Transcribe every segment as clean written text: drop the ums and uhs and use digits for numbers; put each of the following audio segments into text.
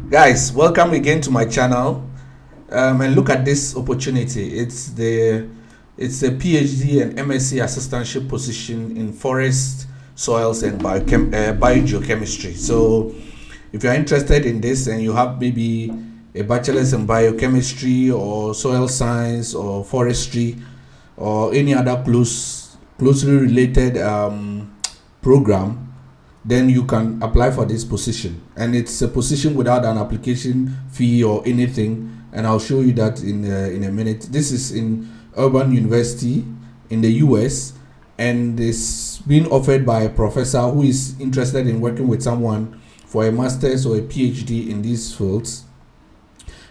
Guys, welcome again to my channel. And look at this opportunity. It's a PhD and MSc assistantship position in forest, soils, and biogeochemistry. So, if you're interested in this and you have maybe a bachelor's in biochemistry or soil science or forestry or any other closely related program, then you can apply for this position, and it's a position without an application fee or anything, and I'll show you that in a minute. This is in Auburn University in the US, and it's being offered by a professor who is interested in working with someone for a master's or a PhD in these fields.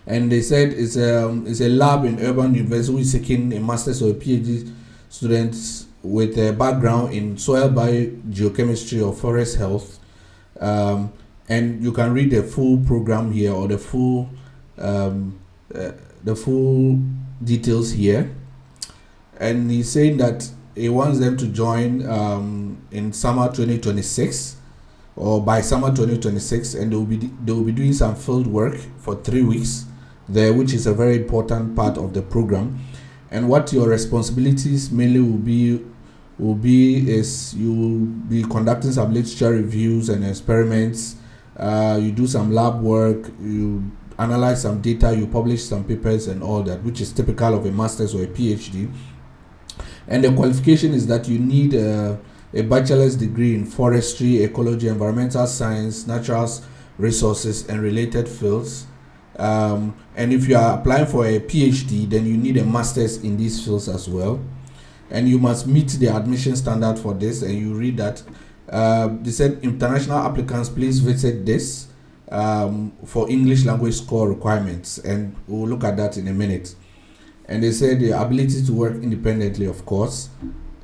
And they said it's a lab in Auburn University who is seeking a master's or a PhD students with a background in soil biogeochemistry or forest health. And you can read the full program here, or the full details here. And he's saying that he wants them to join in summer 2026 or by summer 2026, and they will be doing some field work for 3 weeks there, which is a very important part of the program. And what your responsibilities mainly will be is you will be conducting some literature reviews and experiments. You do some lab work, you analyze some data, you publish some papers and all that, which is typical of a master's or a PhD. And the qualification is that you need a bachelor's degree in forestry, ecology, environmental science, natural resources, and related fields. And if you are applying for a PhD, then you need a master's in these fields as well. And you must meet the admission standard for this, and you read that they said international applicants please visit this for English language score requirements, and we'll look at that in a minute. And they said the ability to work independently, of course.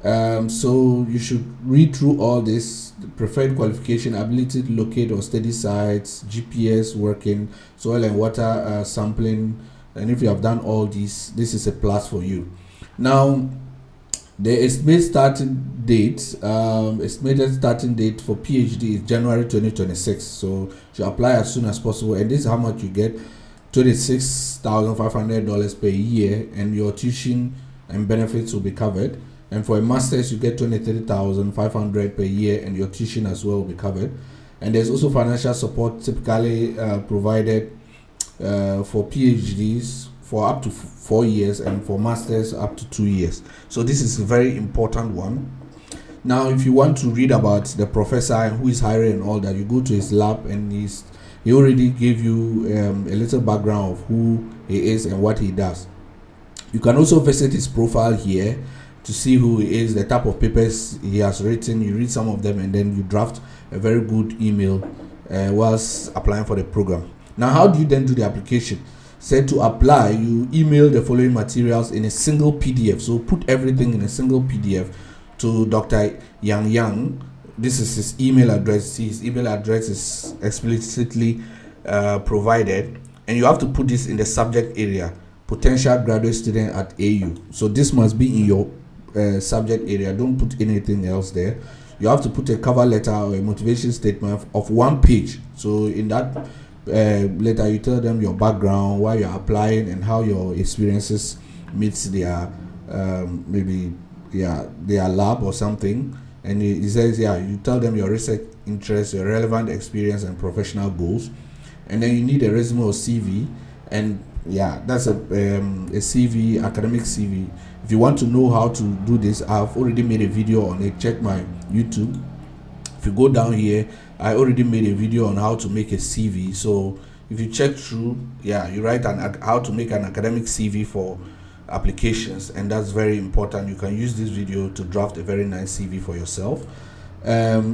So you should read through all this: the preferred qualification, ability to locate or study sites, GPS working, soil and water sampling. And if you have done all these, this is a plus for you. Now, the estimated starting date for PhD is January 2026. So you apply as soon as possible, and this is how much you get: $26,500 per year, and your tuition and benefits will be covered. And for a master's, you get $23,500 per year, and your tuition as well will be covered. And there's also financial support typically provided for PhDs for up to 4 years, and for masters up to 2 years. So this is a very important one. Now, if you want to read about the professor and who is hiring and all that, you go to his lab, and he already gave you a little background of who he is and what he does. You can also visit his profile here to see who he is, the type of papers he has written. You read some of them, and then you draft a very good email whilst applying for the program. Now, how do you then do the application? Said to apply, you email the following materials in a single PDF. So put everything in a single PDF to Dr. Yang. This is his email address. His email address is explicitly provided, and you have to put this in the subject area: potential graduate student at AU. So this must be in your subject area. Don't put anything else there. You have to put a cover letter or a motivation statement of 1 page. So in that letter, you tell them your background, why you're applying, and how your experiences meets their their lab or something. And he says, you tell them your research interests, your relevant experience, and professional goals. And then you need a resume or CV, and that's a CV, academic CV. If you want to know how to do this, I've already made a video on it. Check my YouTube. If you go down here, I already made a video on how to make a CV. So if you check through, you write how to make an academic CV for applications, and that's very important. You can use this video to draft a very nice CV for yourself.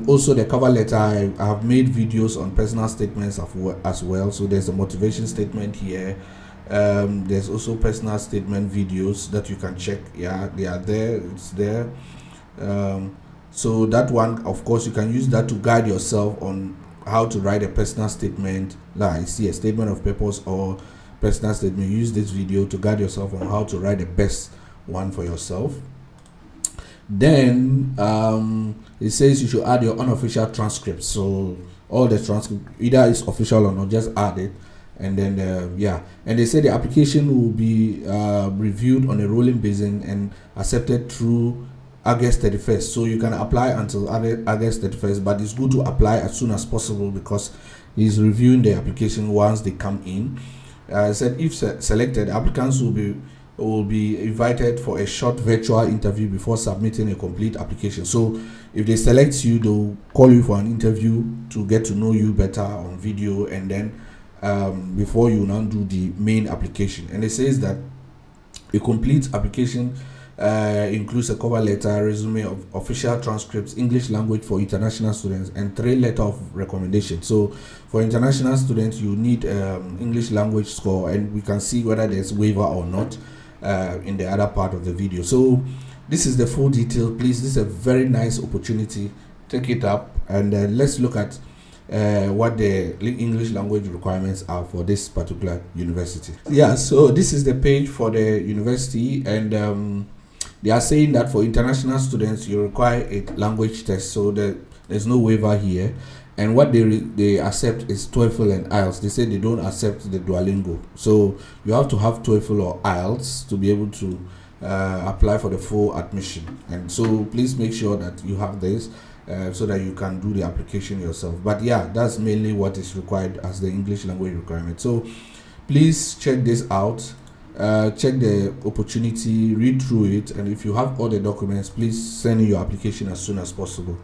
Also, the cover letter, I have made videos on personal statements as well. So there's a motivation statement here. There's also personal statement videos that you can check. They are there. It's there. So that one, of course, you can use that to guide yourself on how to write a personal statement, like a statement of purpose or personal statement. Use this video to guide yourself on how to write the best one for yourself. Then it says you should add your unofficial transcript. So all the transcript, either it's official or not, just add it. And then and they say the application will be reviewed on a rolling basis and accepted through August 31st. So you can apply until August 31st, but it's good to apply as soon as possible because he's reviewing the application once they come in. I said if selected, applicants will be invited for a short virtual interview before submitting a complete application. So if they select you, they'll call you for an interview to get to know you better on video, and then before you now do the main application. And it says that a complete application includes a cover letter, resume of official transcripts, English language for international students, and 3 letters of recommendation. So for international students, you need English language score, and we can see whether there's waiver or not in the other part of the video. So this is the full detail. Please, this is a very nice opportunity. Take it up, and let's look at what the English language requirements are for this particular university. Yeah, so this is the page for the university, and they are saying that for international students you require a language test, so there's no waiver here. And what they accept is TOEFL and IELTS. They say they don't accept the Duolingo, so you have to have TOEFL or IELTS to be able to apply for the full admission. And so please make sure that you have this so that you can do the application yourself. But yeah, that's mainly what is required as the English language requirement. So please check this out, check the opportunity, read through it, and if you have all the documents, please send in your application as soon as possible.